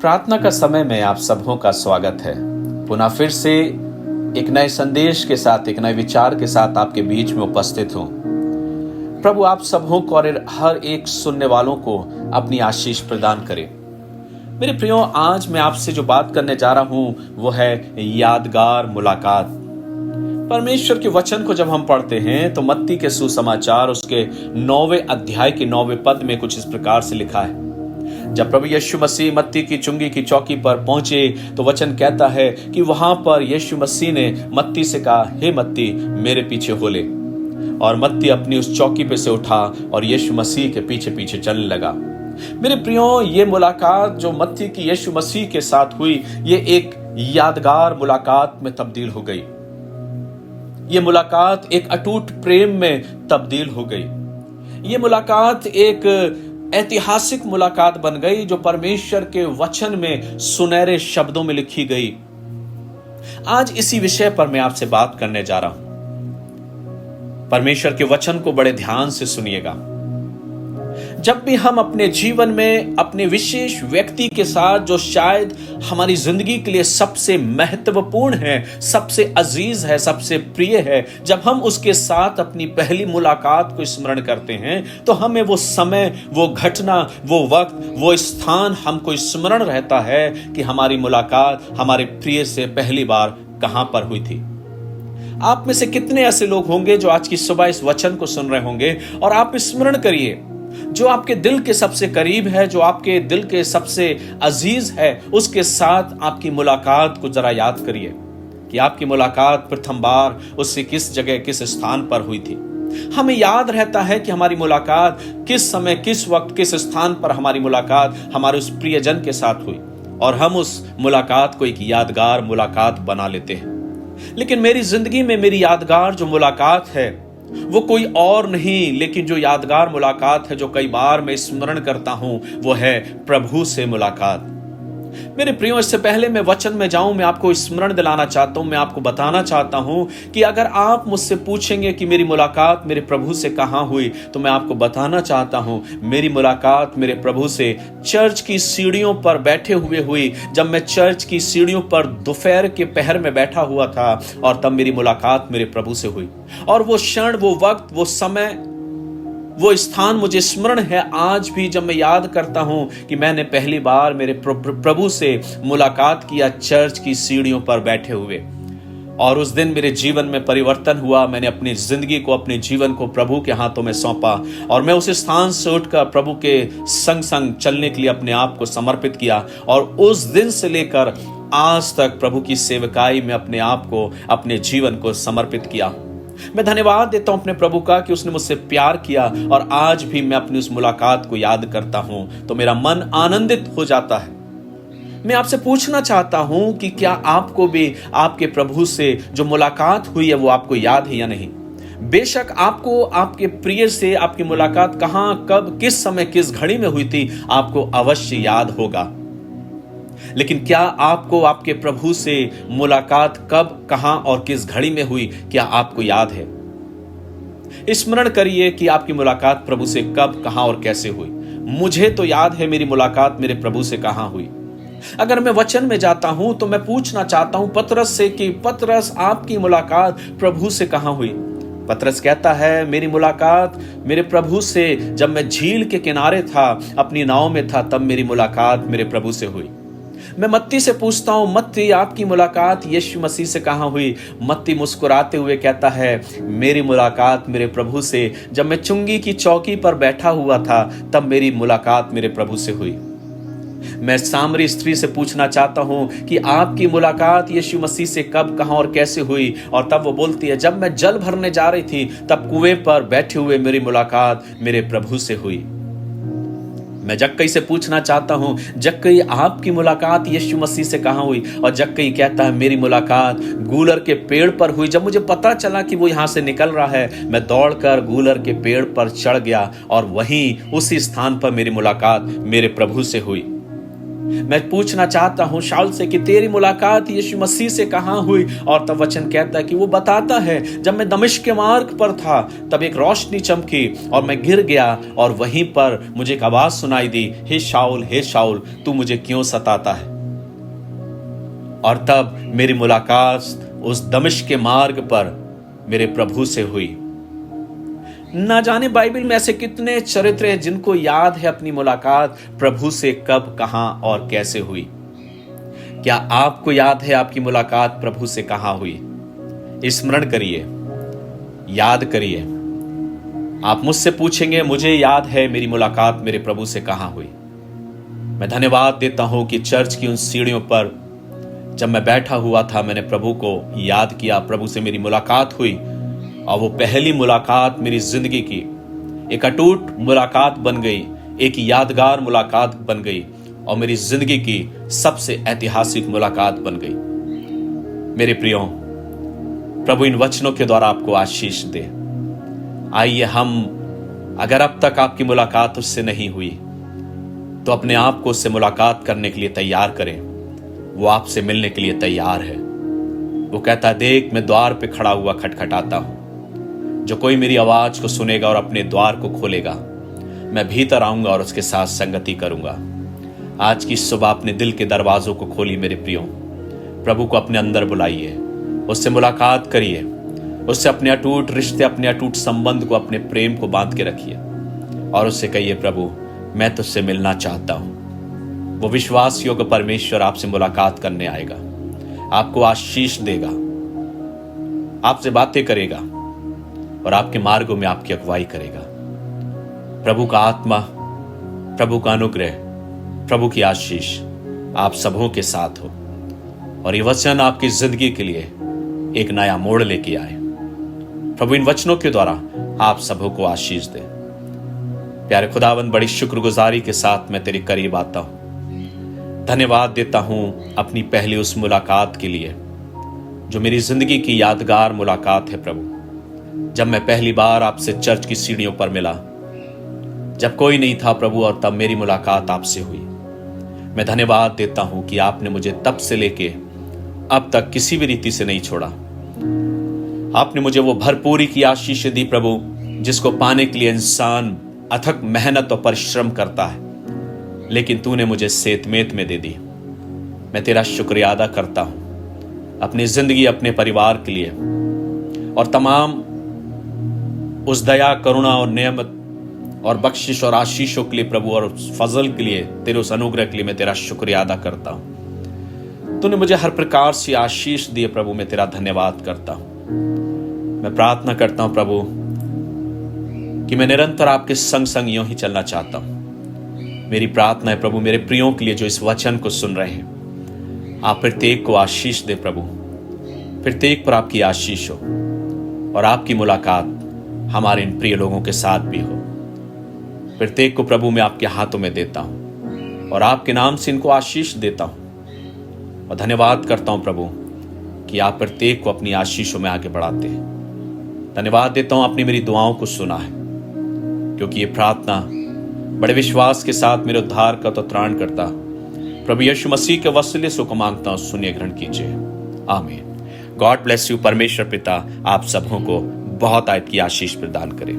प्रार्थना का समय में आप सबों का स्वागत है। पुनः फिर से एक नए संदेश के साथ, एक नए विचार के साथ आपके बीच में उपस्थित हूं। प्रभु आप सबों को और हर एक सुनने वालों को अपनी आशीष प्रदान करे। मेरे प्रियो, आज मैं आपसे जो बात करने जा रहा हूं वो है यादगार मुलाकात। परमेश्वर के वचन को जब हम पढ़ते हैं तो मत्ती के सुसमाचार उसके 9वें अध्याय के 9वें पद में कुछ इस प्रकार से लिखा है। जब प्रभु यीशु मसीह मत्ती की चुंगी की चौकी पर पहुंचे तो वचन कहता है कि वहां पर यीशु मसीह ने मत्ती से कहा, हे मत्ती, मेरे पीछे हो ले। और मत्ती अपनी उस चौकी पे से उठा और यीशु मसीह के पीछे पीछे चलने लगा। मेरे प्रियो, ये मुलाकात जो मत्ती की यीशु मसीह के साथ हुई, ये एक यादगार मुलाकात में तब्दील हो गई। ये मुलाकात एक अटूट प्रेम में तब्दील हो गई। ये मुलाकात एक ऐतिहासिक मुलाकात बन गई जो परमेश्वर के वचन में सुनहरे शब्दों में लिखी गई। आज इसी विषय पर मैं आपसे बात करने जा रहा हूं। परमेश्वर के वचन को बड़े ध्यान से सुनिएगा। जब भी हम अपने जीवन में अपने विशेष व्यक्ति के साथ जो शायद हमारी जिंदगी के लिए सबसे महत्वपूर्ण है, सबसे अजीज है, सबसे प्रिय है, जब हम उसके साथ अपनी पहली मुलाकात को स्मरण करते हैं तो हमें वो समय, वो घटना, वो वक्त, वो स्थान हमको स्मरण रहता है कि हमारी मुलाकात हमारे प्रिय से पहली बार कहां पर हुई थी। आप में से कितने ऐसे लोग होंगे जो आज की सुबह इस वचन को सुन रहे होंगे और आप स्मरण करिए जो आपके दिल के सबसे करीब है, जो आपके दिल के सबसे अजीज है, उसके साथ आपकी मुलाकात को जरा याद करिए कि आपकी मुलाकात प्रथम बार उससे किस जगह, किस स्थान पर हुई थी। हमें याद रहता है कि हमारी मुलाकात किस समय, किस वक्त, किस स्थान पर हमारी मुलाकात हमारे उस प्रियजन के साथ हुई और हम उस मुलाकात को एक यादगार मुलाकात बना लेते हैं। लेकिन मेरी जिंदगी में मेरी यादगार जो मुलाकात है वो कोई और नहीं, लेकिन जो यादगार मुलाकात है जो कई बार मैं स्मरण करता हूं वो है प्रभु से मुलाकात। मेरे प्रियो, इससे पहले मैं वचन में जाऊं, मैं आपको स्मरण दिलाना चाहता हूं, मैं आपको बताना चाहता हूं कि अगर आप मुझसे पूछेंगे कि मेरी मुलाकात मेरे प्रभु से कहां हुई, तो मैं आपको बताना चाहता हूं मेरी मुलाकात मेरे प्रभु से चर्च की सीढ़ियों पर बैठे हुए हुई। जब मैं चर्च की सीढ़ियों पर दोपहर के पहर में बैठा हुआ था और तब मेरी मुलाकात मेरे प्रभु से हुई। और वो क्षण, वो वक्त, वो समय, वो स्थान मुझे स्मरण है आज भी, जब मैं याद करता हूं कि मैंने पहली बार मेरे प्रभु से मुलाकात किया चर्च की सीढ़ियों पर बैठे हुए। और उस दिन मेरे जीवन में परिवर्तन हुआ। मैंने अपनी जिंदगी को, अपने जीवन को प्रभु के हाथों में सौंपा और मैं उस स्थान से उठकर प्रभु के संग संग चलने के लिए अपने आप को समर्पित किया। और उस दिन से लेकर आज तक प्रभु की सेवकाई में अपने आप को, अपने जीवन को समर्पित किया। मैं धन्यवाद देता हूं अपने प्रभु का कि उसने मुझसे प्यार किया और आज भी मैं अपनी उस मुलाकात को याद करता हूं तो मेरा मन आनंदित हो जाता है। मैं आपसे पूछना चाहता हूं कि क्या आपको भी आपके प्रभु से जो मुलाकात हुई है वो आपको याद है या नहीं। बेशक आपको आपके प्रिय से आपकी मुलाकात कहां, कब, किस समय, किस घड़ी में हुई थी, आपको अवश्य याद होगा। लेकिन क्या आपको आपके प्रभु से मुलाकात कब, कहां और किस घड़ी में हुई, क्या आपको याद है? स्मरण करिए कि आपकी मुलाकात प्रभु से कब, कहां और कैसे हुई। मुझे तो याद है मेरी मुलाकात मेरे प्रभु से कहां हुई। अगर मैं वचन में जाता हूं तो मैं पूछना चाहता हूं पतरस से कि पतरस, आपकी मुलाकात प्रभु से कहां हुई। पतरस कहता है, मेरी मुलाकात मेरे प्रभु से जब मैं झील के किनारे था, अपनी नाव में था, तब मेरी मुलाकात मेरे प्रभु से हुई। मैं मत्ती से पूछता हूं, मत्ती, आपकी मुलाकात यीशु मसीह से कहां हुई। मत्ती मुस्कुराते हुए कहता है, मेरी मुलाकात मेरे प्रभु से जब मैं चुंगी की चौकी पर बैठा हुआ था, तब मेरी मुलाकात मेरे प्रभु से हुई। मैं सामरी स्त्री से पूछना चाहता हूं कि आपकी मुलाकात यीशु मसीह से कब, कहां और कैसे हुई। और तब वो बोलती है, जब मैं जल भरने जा रही थी तब कुएं पर बैठे हुए मेरी मुलाकात मेरे प्रभु से हुई। मैं जक्कई से पूछना चाहता हूं, जक्कई, आपकी मुलाकात यीशु मसीह से कहां हुई। और जक्कई कहता है, मेरी मुलाकात गूलर के पेड़ पर हुई। जब मुझे पता चला कि वो यहां से निकल रहा है, मैं दौड़कर गूलर के पेड़ पर चढ़ गया और वहीं उसी स्थान पर मेरी मुलाकात मेरे प्रभु से हुई। मैं पूछना चाहता हूं शाऊल से कि तेरी मुलाकात यीशु मसीह से कहां हुई? और तब वचन कहता है कि वो बताता है, जब मैं दमिश्क के मार्ग पर था तब एक रोशनी चमकी और मैं गिर गया और वहीं पर मुझे एक आवाज सुनाई दी, हे शाऊल तू मुझे क्यों सताता है? और तब मेरी मुलाकात उस दमिश्क के मार्ग पर मेरे प्रभु से हुई। ना जाने बाइबल में ऐसे कितने चरित्र हैं जिनको याद है अपनी मुलाकात प्रभु से कब, कहां और कैसे हुई। क्या आपको याद है आपकी मुलाकात प्रभु से कहां हुई? स्मरण करिए, याद करिए। आप मुझसे पूछेंगे, मुझे याद है मेरी मुलाकात मेरे प्रभु से कहां हुई। मैं धन्यवाद देता हूं कि चर्च की उन सीढ़ियों पर जब मैं बैठा हुआ था, मैंने प्रभु को याद किया, प्रभु से मेरी मुलाकात हुई और वो पहली मुलाकात मेरी जिंदगी की एक अटूट मुलाकात बन गई, एक यादगार मुलाकात बन गई और मेरी जिंदगी की सबसे ऐतिहासिक मुलाकात बन गई। मेरे प्रियो, प्रभु इन वचनों के द्वारा आपको आशीष दे। आइए हम, अगर अब तक आपकी मुलाकात उससे नहीं हुई तो अपने आप को उससे मुलाकात करने के लिए तैयार करें। वो आपसे मिलने के लिए तैयार है। वो कहता है, देख मैं द्वार पे खड़ा हुआ खटखटाता हूं, जो कोई मेरी आवाज को सुनेगा और अपने द्वार को खोलेगा, मैं भीतर आऊंगा और उसके साथ संगति करूंगा। आज की सुबह अपने दिल के दरवाजों को खोलिए मेरे प्रियो, प्रभु को अपने अंदर बुलाइए, उससे मुलाकात करिए, उससे अपने अटूट रिश्ते, अपने अटूट संबंध को, अपने प्रेम को बांध के रखिए और उससे कहिए, प्रभु मैं तुझसे मिलना चाहता हूं। वो विश्वास योग्य परमेश्वर आपसे मुलाकात करने आएगा, आपको आशीष देगा, आपसे बातें करेगा और आपके मार्गों में आपकी अगुवाई करेगा। प्रभु का आत्मा, प्रभु का अनुग्रह, प्रभु की आशीष आप सबों के साथ हो और ये वचन आपकी जिंदगी के लिए एक नया मोड़ लेके आए। प्रभु इन वचनों के द्वारा आप सबों को आशीष दे। प्यारे खुदावंद, बड़ी शुक्रगुजारी के साथ मैं तेरे करीब आता हूं। धन्यवाद देता हूं अपनी पहली उस मुलाकात के लिए जो मेरी जिंदगी की यादगार मुलाकात है प्रभु। जब मैं पहली बार आपसे चर्च की सीढ़ियों पर मिला, जब कोई नहीं था प्रभु, और तब मेरी मुलाकात आपसे हुई। मैं धन्यवाद देता हूं कि आपने मुझे तब से लेके अब तक किसी भी रीति से नहीं छोड़ा। आपने मुझे वो भरपूरी की आशीष दी प्रभु, जिसको पाने के लिए इंसान अथक मेहनत और परिश्रम करता है, लेकिन तूने मुझे सेतमेत में दे दी। मैं तेरा शुक्रिया अदा करता हूं अपनी जिंदगी, अपने परिवार के लिए और तमाम उस दया, करुणा और नेमत और बख्शिश और आशीषों के लिए प्रभु, और उस फजल के लिए, तेरे उस अनुग्रह के लिए मैं तेरा शुक्रिया अदा करता हूं। तूने मुझे हर प्रकार से आशीष दिए प्रभु, मैं तेरा धन्यवाद करता हूं। मैं प्रार्थना करता हूं प्रभु कि मैं निरंतर आपके संग संग यूं ही चलना चाहता हूं। मेरी प्रार्थना है प्रभु, मेरे प्रियों के लिए जो इस वचन को सुन रहे हैं, आप प्रत्येक को आशीष दे प्रभु, प्रत्येक पर आपकी आशीष हो और आपकी मुलाकात हमारे इन प्रिय लोगों के साथ भी हो। प्रत्येक को प्रभु मैं आपके हाथों में देता हूं और आपके नाम से इनको आशीष देता हूं और धन्यवाद करता हूं प्रभु कि आप प्रत्येक को अपनी आशीषों में आगे बढ़ाते हैं। धन्यवाद देता हूं आपने मेरी दुआओं को सुना है, क्योंकि ये प्रार्थना बड़े विश्वास के साथ मेरे उद्धार का तो त्राण करता प्रभु यीशु मसीह के वसीले से को मांगता हूं, सुनिए, ग्रहण कीजिए। आमीन। God bless you. परमेश्वर पिता आप सबों को बहुत आयत की आशीष प्रदान करे।